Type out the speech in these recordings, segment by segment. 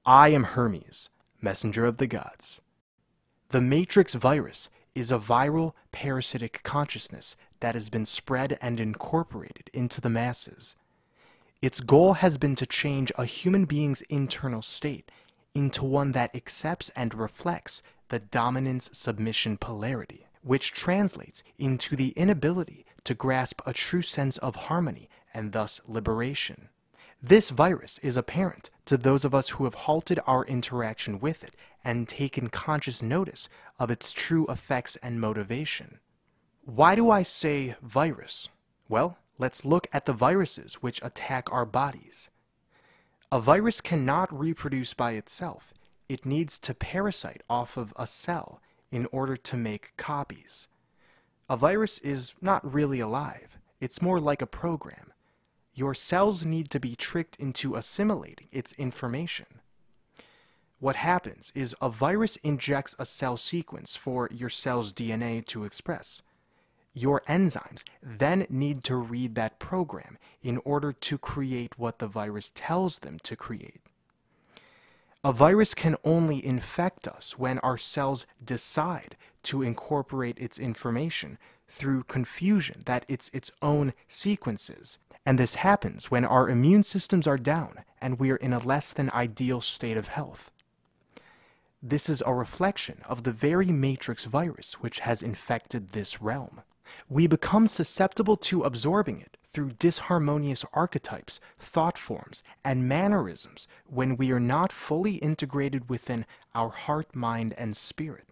I am Hermes, messenger of the gods. The Matrix virus is a viral parasitic consciousness that has been spread and incorporated into the masses. Its goal has been to change a human being's internal state into one that accepts and reflects the dominance-submission polarity, which translates into the inability to grasp a true sense of harmony and thus liberation. This virus is apparent to those of us who have halted our interaction with it and taken conscious notice of its true effects and motivation. Why do I say virus? Well, let's look at the viruses which attack our bodies. A virus cannot reproduce by itself. It needs to parasite off of a cell in order to make copies. A virus is not really alive. It's more like a program. Your cells need to be tricked into assimilating its information. What happens is a virus injects a cell sequence for your cell's DNA to express. Your enzymes then need to read that program in order to create what the virus tells them to create. A virus can only infect us when our cells decide to incorporate its information through confusion that it's its own sequences. And this happens when our immune systems are down and we are in a less than ideal state of health. This is a reflection of the very matrix virus which has infected this realm. We become susceptible to absorbing it through disharmonious archetypes, thought forms, and mannerisms when we are not fully integrated within our heart, mind, and spirit.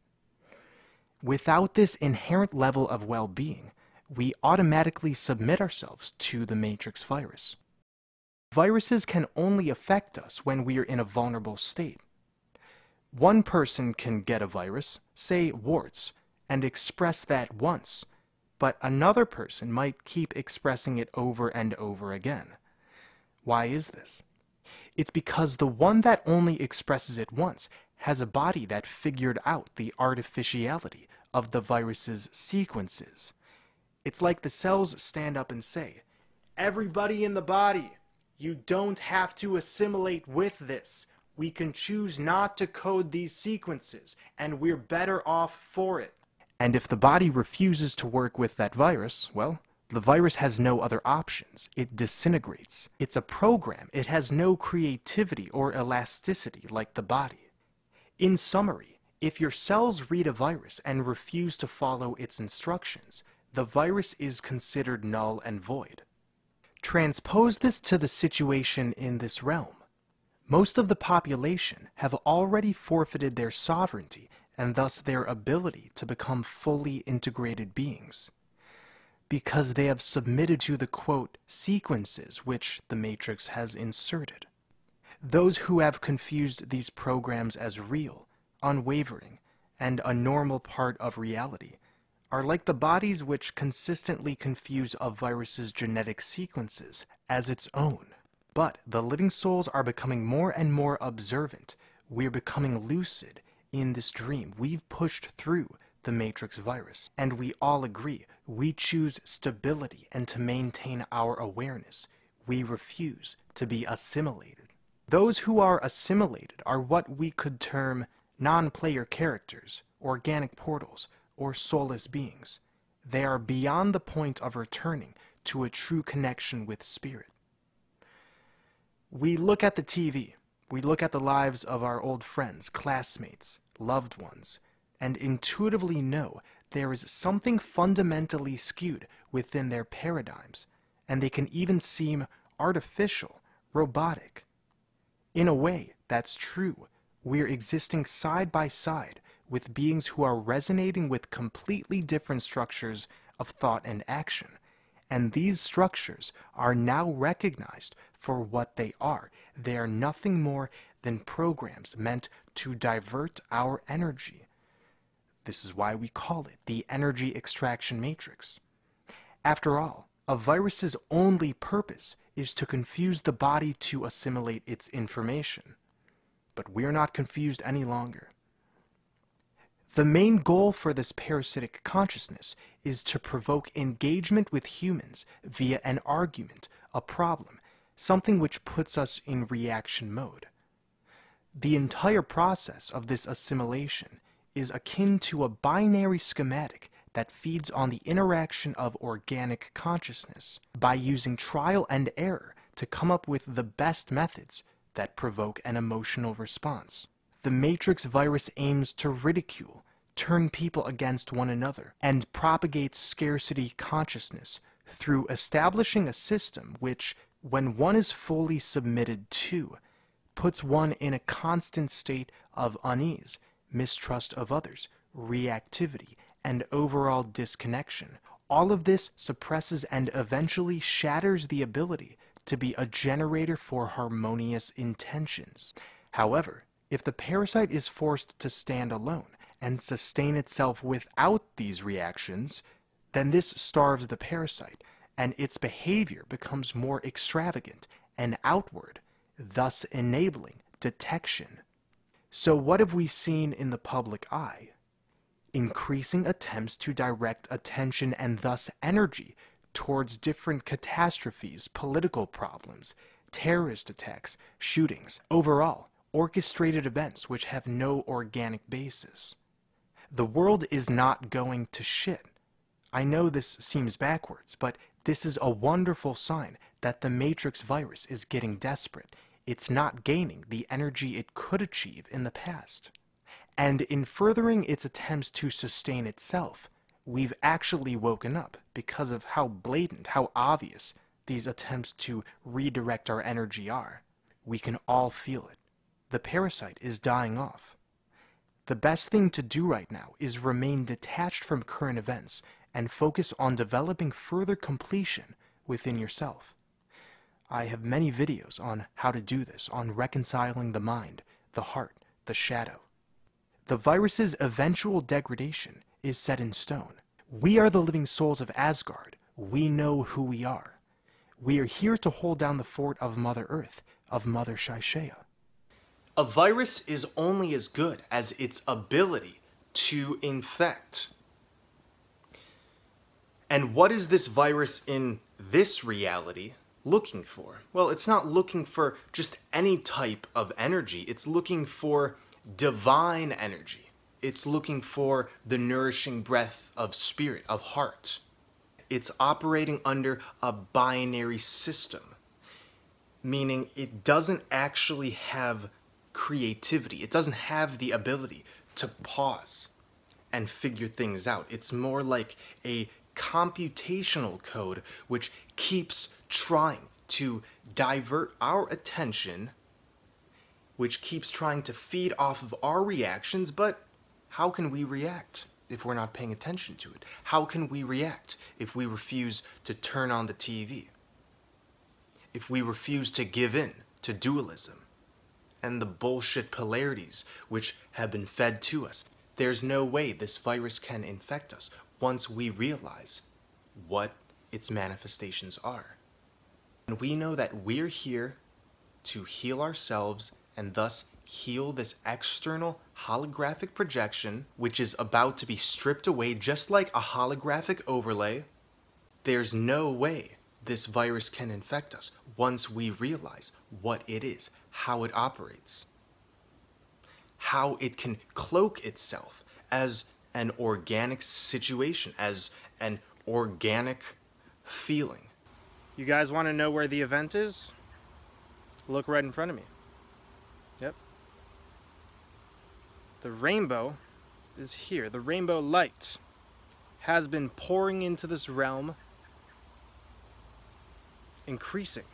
Without this inherent level of well-being, we automatically submit ourselves to the matrix virus. Viruses can only affect us when we are in a vulnerable state. One person can get a virus, say warts, and express that once, but another person might keep expressing it over and over again. Why is this? It's because the one that only expresses it once has a body that figured out the artificiality of the virus's sequences. It's like the cells stand up and say, "Everybody in the body, you don't have to assimilate with this. We can choose not to code these sequences, and we're better off for it." And if the body refuses to work with that virus, well, the virus has no other options. It disintegrates. It's a program. It has no creativity or elasticity like the body. In summary, if your cells read a virus and refuse to follow its instructions, the virus is considered null and void. Transpose this to the situation in this realm. Most of the population have already forfeited their sovereignty and thus their ability to become fully integrated beings, because they have submitted to the, quote, sequences which the Matrix has inserted. Those who have confused these programs as real, unwavering, and a normal part of reality are like the bodies which consistently confuse a virus's genetic sequences as its own. But the living souls are becoming more and more observant. We're becoming lucid in this dream. We've pushed through the Matrix virus, and we all agree we choose stability and to maintain our awareness. We refuse to be assimilated. Those who are assimilated are what we could term non-player characters, organic portals, or soulless beings. They are beyond the point of returning to a true connection with spirit. We look at the TV, we look at the lives of our old friends, classmates, loved ones, and intuitively know there is something fundamentally skewed within their paradigms, and they can even seem artificial, robotic. In a way, that's true. We're existing side by side with beings who are resonating with completely different structures of thought and action, and these structures are now recognized for what they are. They are nothing more than programs meant to divert our energy. This is why we call it the energy extraction matrix. After all, a virus's only purpose is to confuse the body to assimilate its information. But we're not confused any longer. The main goal for this parasitic consciousness is to provoke engagement with humans via an argument, a problem, something which puts us in reaction mode. The entire process of this assimilation is akin to a binary schematic that feeds on the interaction of organic consciousness by using trial and error to come up with the best methods that provoke an emotional response. The Matrix virus aims to ridicule, turn people against one another, and propagates scarcity consciousness through establishing a system which, when one is fully submitted to, puts one in a constant state of unease, mistrust of others, reactivity, and overall disconnection. All of this suppresses and eventually shatters the ability to be a generator for harmonious intentions. However, if the parasite is forced to stand alone and sustain itself without these reactions, then this starves the parasite, and its behavior becomes more extravagant and outward, thus enabling detection. So what have we seen in the public eye? Increasing attempts to direct attention and thus energy towards different catastrophes, political problems, terrorist attacks, shootings, overall, orchestrated events which have no organic basis. The world is not going to shit. I know this seems backwards, but this is a wonderful sign that the Matrix virus is getting desperate. It's not gaining the energy it could achieve in the past. And in furthering its attempts to sustain itself, we've actually woken up because of how blatant, how obvious these attempts to redirect our energy are. We can all feel it. The parasite is dying off. The best thing to do right now is remain detached from current events and focus on developing further completion within yourself. I have many videos on how to do this, on reconciling the mind, the heart, the shadow. The virus's eventual degradation is set in stone. We are the living souls of Asgard. We know who we are. We are here to hold down the fort of Mother Earth, of Mother Shaishaya. A virus is only as good as its ability to infect. And what is this virus in this reality looking for? Well, it's not looking for just any type of energy. It's looking for divine energy. It's looking for the nourishing breath of spirit, of heart. It's operating under a binary system, meaning it doesn't actually have creativity. It doesn't have the ability to pause and figure things out. It's more like a computational code which keeps trying to divert our attention, which keeps trying to feed off of our reactions. But how can we react if we're not paying attention to it? How can we react if we refuse to turn on the TV? If we refuse to give in to dualism and the bullshit polarities which have been fed to us? There's no way this virus can infect us once we realize what its manifestations are. And we know that we're here to heal ourselves and thus heal this external holographic projection, which is about to be stripped away just like a holographic overlay. There's no way this virus can infect us once we realize what it is, how it operates, how it can cloak itself as an organic situation, as an organic feeling. You guys want to know where the event is? Look right in front of me. Yep. The rainbow is here. The rainbow light has been pouring into this realm, increasing.